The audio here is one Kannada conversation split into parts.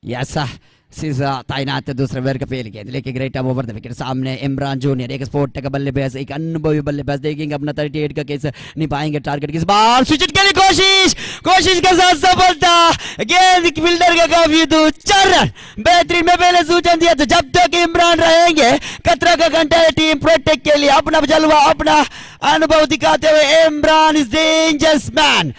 यस सीजा तैनात दूसरे ओवर का फेल गेंद लेके ग्रेट ओवर द विकेट सामने इमरान जूनियर एक स्पोर्ट का बल्लेबाज एक अनुभवी बल्लेबाज देखेंगे अपना 38 का केस निभाएंगे टारगेट किस बार स्विच के लिए कोशिश के साथ सफलता गेंद फील्डर का काफी दूर 4 रन बेहतरीन में पहले सूचना दिया था जब तक इमरान रहेंगे खतरा का घंटा है टीम प्रोटेक्ट के लिए अपना जलवा अपना अनुभव दिखाते हुए इमरान इज डेंजरस मैन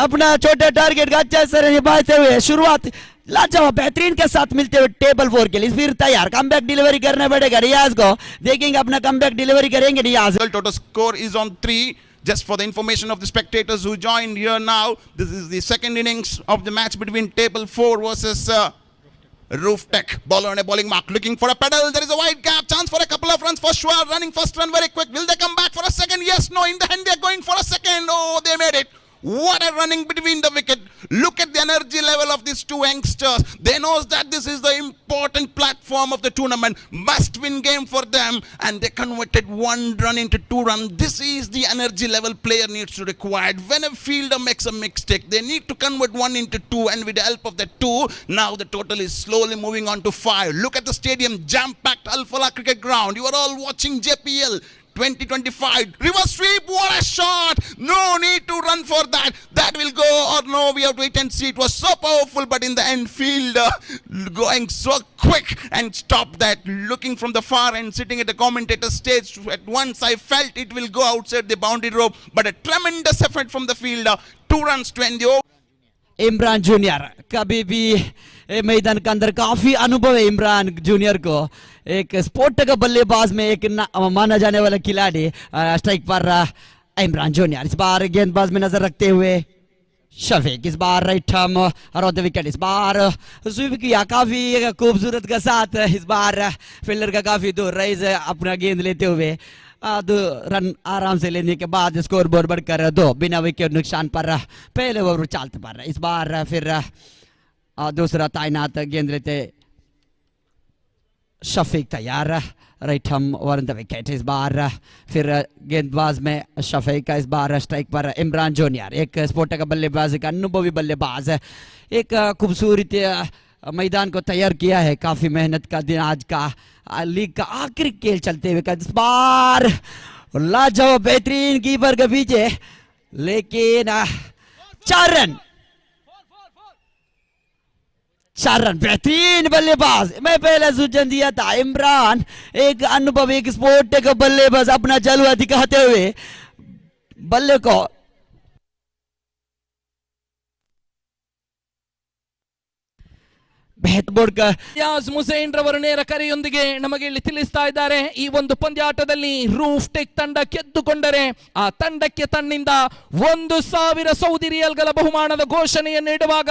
अपना छोटे टारगेट का अच्छा असर निभाते हुए शुरुआत लाजवाब बेहतरीन के साथ मिलते हुए टेबल 4 के लिए फिर तैयार कमबैक डिलीवरी करना पड़ेगा रियाज को देखेंगे अपना कमबैक डिलीवरी करेंगे रियाज total score is on 3. Just for the information of the spectators who joined here now, this is the second innings of the match between table 4 versus Roof Tech. Bowler on a bowling mark looking for a pedal. There is a wide gap, chance for a couple of runs for sure. Running first run very quick. Will they come back for a second? Yes, no, in the hand they are going for a second. Oh, they made it. What a running between the wicket. Look at the energy level of these two youngsters. They know that this is the important platform of the tournament. Must win game for them. And they converted 1 run into 2 runs. This is the energy level player needs to require. When a fielder makes a mistake, they need to convert 1 into 2. And with the help of the 2, now the total is slowly moving on to 5. Look at the stadium, jam-packed Al Falah Cricket Ground. You are all watching JPL 2025 reverse sweep. What a shot! No need to run for that. That will go or no, we have to wait and see. It was so powerful, but in the end fielder going so quick and stopped that. Looking from the far end, sitting at the commentator stage, at once I felt it will go outside the boundary rope, but a tremendous effort from the fielder. 2 runs to end the over. Imran junior कभी भी मैदान के अंदर काफी अनुभव है इमरान जूनियर को एक स्पोर्ट का बल्लेबाज में एक माना जाने वाला खिलाड़ी स्ट्राइक पर इमरान जूनियर इस बार गेंदबाज में नजर रखते हुए शफीक इस बार राइट आर्म और द विकेट इस बार स्वीप किया काफी खूबसूरत के साथ इस बार फील्डर का काफी दूर रईस अपना गेंद लेते हुए 2 रन आराम से लेने के बाद स्कोर बोर्ड बढ़कर 2 बिना विकेट नुकसान पर पहले ओवर चलते पर इस बार फिर दूसरा तैनात गेंद लेते शफीक तैयार राइट हम वर द विकेट इस बार फिर गेंदबाज में शफीक का इस बार स्ट्राइक पर इमरान जूनियर एक स्पोर्ट का बल्लेबाज एक अनुभवी बल्लेबाज एक खूबसूरत मैदान को तैयार किया है काफी मेहनत का दिन आज का लीग का आखिरी खेल चलते हुए इस बार लाजवाब बेहतरीन कीपर के पीछे लेकिन 4 रन बेहतरीन बल्लेबाज मैं पहले सूचना दिया था इमरान एक अनुभवी एक स्पोर्ट का बल्लेबाज अपना जलवा दिखाते हुए बल्ले को ಮುಸೈನ್ ರವರ ನೇರ ಕರೆಯೊಂದಿಗೆ ನಮಗೆ ಇಲ್ಲಿ ತಿಳಿಸ್ತಾ ಇದ್ದಾರೆ ಈ ಒಂದು ಪಂದ್ಯಾಟದಲ್ಲಿ ರೂಫ್ ಟೆಕ್ ತಂಡ ಗೆದ್ದುಕೊಂಡರೆ ಆ ತಂಡಕ್ಕೆ ತನ್ನಿಂದ 1,000 ಸೌದಿ ರಿಯಲ್ಗಳ ಬಹುಮಾನದ ಘೋಷಣೆಯನ್ನು ಇಡುವಾಗ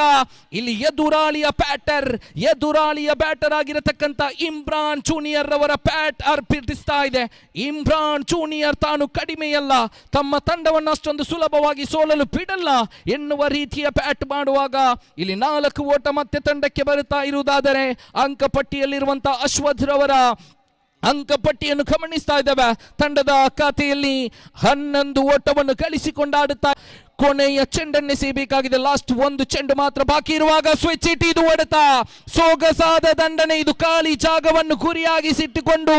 ಇಲ್ಲಿ ಎದುರಾಳಿಯ ಬ್ಯಾಟರ್ ಆಗಿರತಕ್ಕಂತ ಇಮ್ರಾನ್ ಜೂನಿಯರ್ ರವರ ಬ್ಯಾಟ್ ಅರ್ಪಿಸ್ತಾ ಇದೆ ಇಮ್ರಾನ್ ಜೂನಿಯರ್ ತಾನು ಕಡಿಮೆಯಲ್ಲ ತಮ್ಮ ತಂಡವನ್ನು ಅಷ್ಟೊಂದು ಸುಲಭವಾಗಿ ಸೋಲಲು ಬಿಡಲ್ಲ ಎನ್ನುವ ರೀತಿಯ ಬ್ಯಾಟ್ ಮಾಡುವಾಗ ಇಲ್ಲಿ 4 ಓಟ ಮತ್ತೆ ತಂಡಕ್ಕೆ ಬರುತ್ತಾ ಇರುವುದಾದರೆ ಅಂಕಪಟ್ಟಿಯಲ್ಲಿರುವಂತಹ ಅಶ್ವಥ್ ರವರ ಅಂಕಪಟ್ಟಿಯನ್ನು ಗಮನಿಸ್ತಾ ಇದ್ದೇವೆ ತಂಡದ ಖಾತೆಯಲ್ಲಿ 11 ಓಟವನ್ನು ಗಳಿಸಿಕೊಂಡಾಡುತ್ತಾ ಕೊನೆಯ ಚೆಂಡನ್ನೇ ಸೇಬೇಕಾಗಿದೆ ಲಾಸ್ಟ್ 1 ಚೆಂಡು ಮಾತ್ರ ಬಾಕಿ ಇರುವಾಗ ಸ್ವಿಚ್ ಇಟ್ ಇದು ಹೊಡೆತ ಸೊಗಸಾದ ದಂಡನೆ ಇದು ಖಾಲಿ ಜಾಗವನ್ನು ಗುರಿಯಾಗಿಸಿಟ್ಟುಕೊಂಡು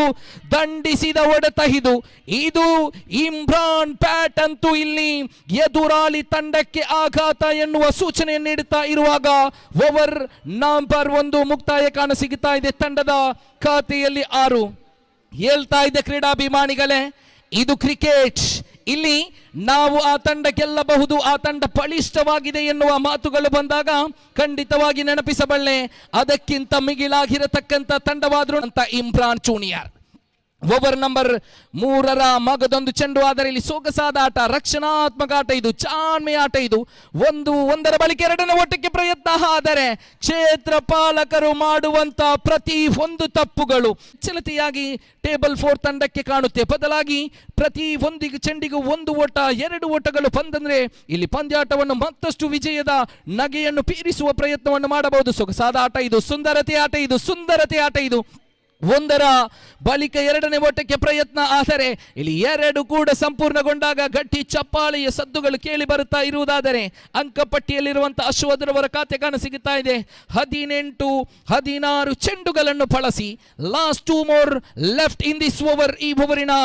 ದಂಡಿಸಿದ ಹೊಡೆತ ಇದು ಇಮ್ರಾನ್ ಬ್ಯಾಟ್ ಅಂತೂ ಇಲ್ಲಿ ಎದುರಾಳಿ ತಂಡಕ್ಕೆ ಆಘಾತ ಎನ್ನುವ ಸೂಚನೆಯನ್ನು ನೀಡುತ್ತಾ ಇರುವಾಗ ಓವರ್ ನಂಬರ್ 1 ಮುಕ್ತಾಯ ಕಾಣಸಿಗುತ್ತಾ ಇದೆ ತಂಡದ ಖಾತೆಯಲ್ಲಿ 6 ಹೇಳ್ತಾ ಇದೆ ಕ್ರೀಡಾಭಿಮಾನಿಗಳೇ ಇದು ಕ್ರಿಕೆಟ್ ಇಲ್ಲಿ ನಾವು ಆ ತಂಡ ಗೆಲ್ಲಬಹುದು ಆ ತಂಡ ಬಲಿಷ್ಠವಾಗಿದೆ ಎನ್ನುವ ಮಾತುಗಳು ಬಂದಾಗ ಖಂಡಿತವಾಗಿ ನೆನಪಿಸಬಲ್ಲೆ ಅದಕ್ಕಿಂತ ಮಿಗಿಲಾಗಿರತಕ್ಕಂತ ತಂಡವಾದ್ರು ಅಂತ ಇಮ್ರಾನ್ ಜೂನಿಯರ್ ಓವರ್ ನಂಬರ್ 3ರ ಮಗದೊಂದು ಚೆಂಡು ಆದರೆ ಇಲ್ಲಿ ಸೊಗಸಾದ ಆಟ ರಕ್ಷಣಾತ್ಮಕ ಆಟ ಇದು ಚಾಣ್ಮೆಯ ಆಟ ಇದು ಒಂದರ ಬಳಿಕ 2ನೇ ಓಟಕ್ಕೆ ಪ್ರಯತ್ನ ಆದರೆ ಕ್ಷೇತ್ರ ಪಾಲಕರು ಮಾಡುವಂತ ಪ್ರತಿ ಒಂದು ತಪ್ಪುಗಳು ಚಲತೆಯಾಗಿ ಟೇಬಲ್ 4 ತಂಡಕ್ಕೆ ಕಾಣುತ್ತೆ ಬದಲಾಗಿ ಪ್ರತಿ ಒಂದು ಚೆಂಡಿಗೂ 1 ಓಟ 2 ಓಟಗಳು ಬಂದಂದ್ರೆ ಇಲ್ಲಿ ಪಂದ್ಯಾಟವನ್ನು ಮತ್ತಷ್ಟು ವಿಜಯದ ನಗೆಯನ್ನು ಪೀರಿಸುವ ಪ್ರಯತ್ನವನ್ನು ಮಾಡಬಹುದು ಸೊಗಸಾದ ಆಟ ಇದು ಸುಂದರತೆ ಆಟ ಇದು ಒಂದರ ಬಳಿಕ ಎರಡನೇ ಓಟಕ್ಕೆ ಪ್ರಯತ್ನ. ಆದರೆ ಇಲ್ಲಿ ಎರಡು ಕೂಡ ಸಂಪೂರ್ಣಗೊಂಡಾಗ ಗಟ್ಟಿ ಚಪ್ಪಾಳೆಯ ಸದ್ದುಗಳು ಕೇಳಿ ಬರುತ್ತಾ ಇರುವುದಾದರೆ ಅಂಕಪಟ್ಟಿಯಲ್ಲಿರುವಂತಹ ಅಶ್ವಥ್ರವರ ಖಾತೆ ಕಾಣ ಸಿಗುತ್ತಾ ಇದೆ 16 ಚೆಂಡುಗಳನ್ನು ಬಳಸಿ. Last 2 more left in this over. ಈ ಓವರಿನ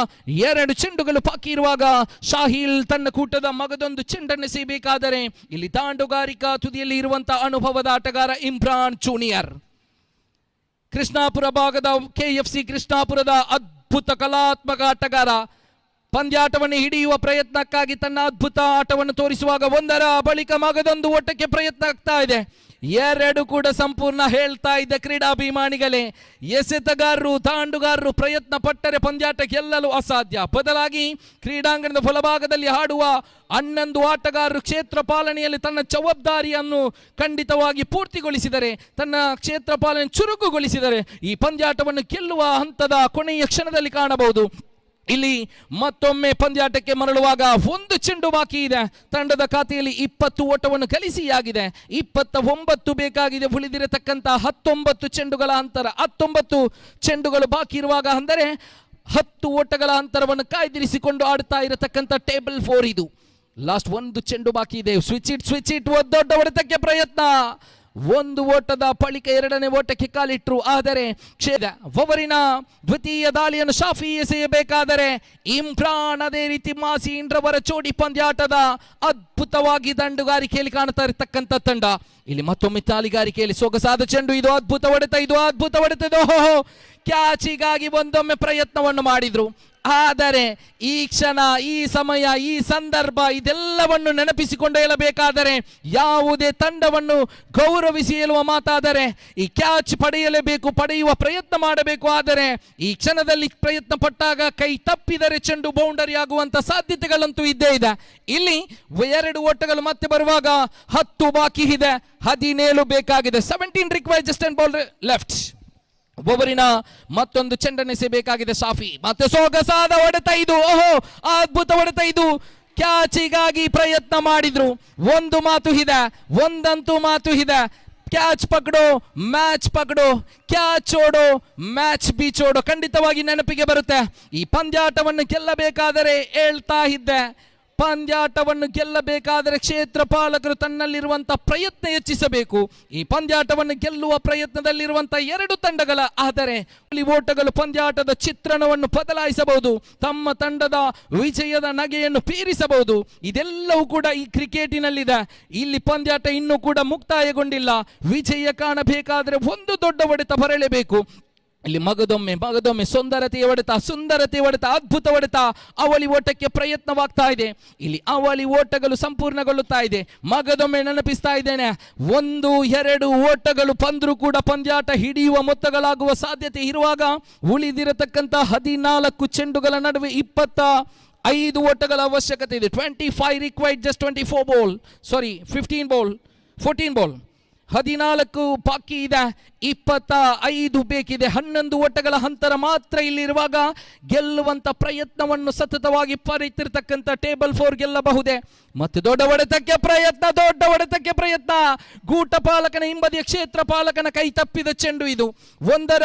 2 ಚೆಂಡುಗಳು ಬಾಕಿ ಇರುವಾಗ ಶಾಹಿಲ್ ತನ್ನ ಕೂಟದ ಮಗದೊಂದು ಚೆಂಡನ್ನೆಸೆಯಬೇಕಾದರೆ ಇಲ್ಲಿ ತಾಂಡುಗಾರಿಕಾ ತುದಿಯಲ್ಲಿ ಇರುವಂತಹ ಅನುಭವದ ಆಟಗಾರ ಇಮ್ರಾನ್ ಜೂನಿಯರ್. ಕೃಷ್ಣಾಪುರ ಭಾಗದ KFC ಕೃಷ್ಣಾಪುರದ ಅದ್ಭುತ ಕಲಾತ್ಮಕ ಆಟಗಾರ ಪಂದ್ಯಾಟವನ್ನು ಹಿಡಿಯುವ ಪ್ರಯತ್ನಕ್ಕಾಗಿ ತನ್ನ ಅದ್ಭುತ ಆಟವನ್ನು ತೋರಿಸುವಾಗ ಒಂದರ ಬಳಿಕ ಮಗದೊಂದು ಓಟಕ್ಕೆ ಪ್ರಯತ್ನ ಆಗ್ತಾ ಇದೆ. ಎರಡು ಕೂಡ ಸಂಪೂರ್ಣ ಹೇಳ್ತಾ ಇದ್ದ ಕ್ರೀಡಾಭಿಮಾನಿಗಳೇ, ಎಸೆತಗಾರರು ತಾಂಡುಗಾರರು ಪ್ರಯತ್ನ ಪಟ್ಟರೆ ಪಂದ್ಯಾಟ ಗೆಲ್ಲಲು ಅಸಾಧ್ಯ. ಬದಲಾಗಿ ಕ್ರೀಡಾಂಗಣದ ಬಲಭಾಗದಲ್ಲಿ ಆಡುವ 11 ಆಟಗಾರರು ಕ್ಷೇತ್ರ ಪಾಲನೆಯಲ್ಲಿ ತನ್ನ ಜವಾಬ್ದಾರಿಯನ್ನು ಖಂಡಿತವಾಗಿ ಪೂರ್ತಿಗೊಳಿಸಿದರೆ, ತನ್ನ ಕ್ಷೇತ್ರ ಪಾಲನೆ ಚುರುಕುಗೊಳಿಸಿದರೆ ಈ ಪಂದ್ಯಾಟವನ್ನು ಗೆಲ್ಲುವ ಹಂತದ ಕೊನೆಯ ಕ್ಷಣದಲ್ಲಿ ಕಾಣಬಹುದು. ಇಲ್ಲಿ ಮತ್ತೊಮ್ಮೆ ಪಂದ್ಯಾಟಕ್ಕೆ ಮರಳುವಾಗ 1 ಚೆಂಡು ಬಾಕಿ ಇದೆ. ತಂಡದ ಖಾತೆಯಲ್ಲಿ 20 ಓಟವನ್ನು ಗಳಿಸಿಯಾಗಿದೆ. 29 ಬೇಕಾಗಿದೆ. ಉಳಿದಿರತಕ್ಕಂಥ 19 ಚೆಂಡುಗಳ ಅಂತರ. 19 ಚೆಂಡುಗಳು ಬಾಕಿ ಇರುವಾಗ ಅಂದರೆ 10 ಓಟಗಳ ಅಂತರವನ್ನು ಕಾಯ್ದಿರಿಸಿಕೊಂಡು ಆಡ್ತಾ ಇರತಕ್ಕಂಥ ಟೇಬಲ್ 4 ಇದು. ಲಾಸ್ಟ್ 1 ಚೆಂಡು ಬಾಕಿ ಇದೆ. ಸ್ವಿಚ್ ಇಟ್ ದೊಡ್ಡ ಹೊಡೆತಕ್ಕೆ ಪ್ರಯತ್ನ. 1 ಓಟದ ಬಳಿಕ ಎರಡನೇ ಓಟಕ್ಕೆ ಕಾಲಿಟ್ಟರು. ಆದರೆ ಓವರಿನ ದ್ವಿತೀಯ ದಾಳಿಯನ್ನು ಶಾಫಿ ಎಸೆಯಬೇಕಾದರೆ ಇಮ್ರಾನ್ ಅದೇ ರೀತಿ ಮಾಸಿನ್ ರವರ ಜೋಡಿ ಪಂದ್ಯಾಟದ ಅದ್ಭುತವಾಗಿ ದಂಡುಗಾರಿಕೆಯಲ್ಲಿ ಕಾಣ್ತಾ ಇರತಕ್ಕಂಥ ತಂಡ. ಇಲ್ಲಿ ಮತ್ತೊಮ್ಮೆ ತಾಲಿಗಾರಿಕೆಯಲ್ಲಿ ಸೊಗಸಾದ ಚೆಂಡು. ಇದು ಅದ್ಭುತ ಹೊಡೆತ. ಕ್ಯಾಚಿಗಾಗಿ ಒಂದೊಮ್ಮೆ ಪ್ರಯತ್ನವನ್ನು ಮಾಡಿದ್ರು. ಆದರೆ ಈ ಕ್ಷಣ, ಈ ಸಮಯ, ಈ ಸಂದರ್ಭ ಇದೆಲ್ಲವನ್ನು ನೆನಪಿಸಿಕೊಂಡು ಹೇಳಬೇಕಾದರೆ, ಯಾವುದೇ ತಂಡವನ್ನು ಗೌರವಿಸಿ ಹೇಳುವ ಮಾತಾದರೆ ಈ ಕ್ಯಾಚ್ ಪಡೆಯುವ ಪ್ರಯತ್ನ ಮಾಡಬೇಕು. ಆದರೆ ಈ ಕ್ಷಣದಲ್ಲಿ ಪ್ರಯತ್ನ ಪಟ್ಟಾಗ ಕೈ ತಪ್ಪಿದರೆ ಚೆಂಡು ಬೌಂಡರಿ ಆಗುವಂತ ಸಾಧ್ಯತೆಗಳಂತೂ ಇದ್ದೇ ಇದೆ. ಇಲ್ಲಿ 2 ಓಟಗಳು ಮತ್ತೆ ಬರುವಾಗ 10 ಬಾಕಿ ಇದೆ. 17 ಬೇಕಾಗಿದೆ. 17 required, just and ball left. ಓವರಿನ ಮತ್ತೊಂದು ಚೆಂಡನ್ನೆಸೆಯಬೇಕಾಗಿದೆ ಶಾಫಿ. ಮತ್ತೆ ಸೊಗಸಾದ ಹೊಡೆತ ಇದು. ಅದ್ಭುತ ಹೊಡೆತ ಇದು. ಕ್ಯಾಚಿಗಾಗಿ ಪ್ರಯತ್ನ ಮಾಡಿದ್ರು. ಒಂದಂತೂ ಮಾತು ಇದೆ, ಕ್ಯಾಚ್ ಪಕಡೋ ಮ್ಯಾಚ್ ಪಕಡೋ, ಕ್ಯಾಚ್ ಓಡೋ ಮ್ಯಾಚ್ ಬೀಚೋಡೋ ಖಂಡಿತವಾಗಿ ನೆನಪಿಗೆ ಬರುತ್ತೆ. ಈ ಪಂದ್ಯಾಟವನ್ನು ಗೆಲ್ಲಬೇಕಾದರೆ ಹೇಳ್ತಾ ಇದ್ದೆ, ಪಂದ್ಯಾಟವನ್ನು ಗೆಲ್ಲಬೇಕಾದರೆ ಕ್ಷೇತ್ರ ಪಾಲಕರು ತನ್ನಲ್ಲಿರುವಂತಹ ಪ್ರಯತ್ನ ಹೆಚ್ಚಿಸಬೇಕು. ಈ ಪಂದ್ಯಾಟವನ್ನು ಗೆಲ್ಲುವ ಪ್ರಯತ್ನದಲ್ಲಿರುವಂತಹ 2 ತಂಡಗಳ ಆದರೆ ಓಟಗಳು ಪಂದ್ಯಾಟದ ಚಿತ್ರಣವನ್ನು ಬದಲಾಯಿಸಬಹುದು. ತಮ್ಮ ತಂಡದ ವಿಜಯದ ನಗೆಯನ್ನು ಬೀರಿಸಬಹುದು. ಇದೆಲ್ಲವೂ ಕೂಡ ಈ ಕ್ರಿಕೆಟಿನಲ್ಲಿದೆ. ಇಲ್ಲಿ ಪಂದ್ಯಾಟ ಇನ್ನೂ ಕೂಡ ಮುಕ್ತಾಯಗೊಂಡಿಲ್ಲ. ವಿಜಯ ಕಾಣಬೇಕಾದರೆ 1 ದೊಡ್ಡ ಹೊಡೆತ ಬರಲೇಬೇಕು. ಇಲ್ಲಿ ಮಗದೊಮ್ಮೆ ಸುಂದರತೆಯ ಹೊಡೆತ, ಅದ್ಭುತ ಹೊಡೆತ. ಅವಳಿ ಓಟಕ್ಕೆ ಪ್ರಯತ್ನವಾಗ್ತಾ ಇದೆ. ಇಲ್ಲಿ ಅವಳಿ ಓಟಗಳು ಸಂಪೂರ್ಣಗೊಳ್ಳುತ್ತಾ ಇದೆ. ಮಗದೊಮ್ಮೆ ನೆನಪಿಸ್ತಾ ಇದ್ದೇನೆ, 1-2 ಓಟಗಳು ಬಂದರೂ ಕೂಡ ಪಂದ್ಯಾಟ ಹಿಡಿಯುವ ಮೊತ್ತಗಳಾಗುವ ಸಾಧ್ಯತೆ ಇರುವಾಗ ಉಳಿದಿರತಕ್ಕಂಥ 14 ಚೆಂಡುಗಳ ನಡುವೆ 25 ಓಟಗಳ ಅವಶ್ಯಕತೆ ಇದೆ. 25 ರಿಕ್ವೈರ್ಡ್, ಜಸ್ಟ್ 15 ಬಾಲ್. 14 ಬಾಕಿ ಇದೆ. 25 ಬೇಕಿದೆ. 11 ಓಟಗಳ ಅಂತರ ಮಾತ್ರ ಇಲ್ಲಿರುವಾಗ ಗೆಲ್ಲುವಂತ ಪ್ರಯತ್ನವನ್ನು ಸತತವಾಗಿ ಪರೀತಿರ್ತಕ್ಕಂಥ ಟೇಬಲ್ 4 ಗೆಲ್ಲಬಹುದೇ. ಮತ್ತೆ ದೊಡ್ಡ ಹೊಡೆತಕ್ಕೆ ಪ್ರಯತ್ನ. ಗೂಟ ಪಾಲಕನ ಹಿಂಬದಿಯ ಕ್ಷೇತ್ರ ಪಾಲಕನ ಕೈ ತಪ್ಪಿದ ಚೆಂಡು ಇದು. 1ರ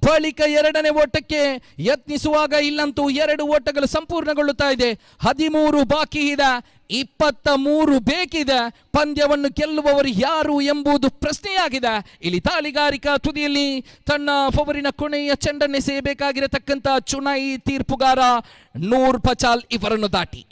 ಬಳಿಕ 2ನೇ ಓಟಕ್ಕೆ ಯತ್ನಿಸುವಾಗ ಇಲ್ಲಂತೂ 2 ಓಟಗಳು ಸಂಪೂರ್ಣಗೊಳ್ಳುತ್ತಾ ಇದೆ. 13 ಬಾಕಿ ಇದೆ. 23 ಬೇಕಿದೆ. ಪಂದ್ಯವನ್ನು ಗೆಲ್ಲುವವರು ಯಾರು ಎಂಬುದು ಪ್ರಶ್ನೆಯಾಗಿದೆ. ಇಲ್ಲಿ ತಾಲಿಗಾರಿಕಾ ತುದಿಯಲ್ಲಿ ತನ್ನ ಫವರಿನ ಕೊನೆಯ ಚೆಂಡನ್ನೆಸೆಯಬೇಕಾಗಿರತಕ್ಕಂಥ ಚುನಾಯಿ ತೀರ್ಪುಗಾರ ನೂರ್ ಪಚಾಲ್ ಇವರನ್ನು ದಾಟಿ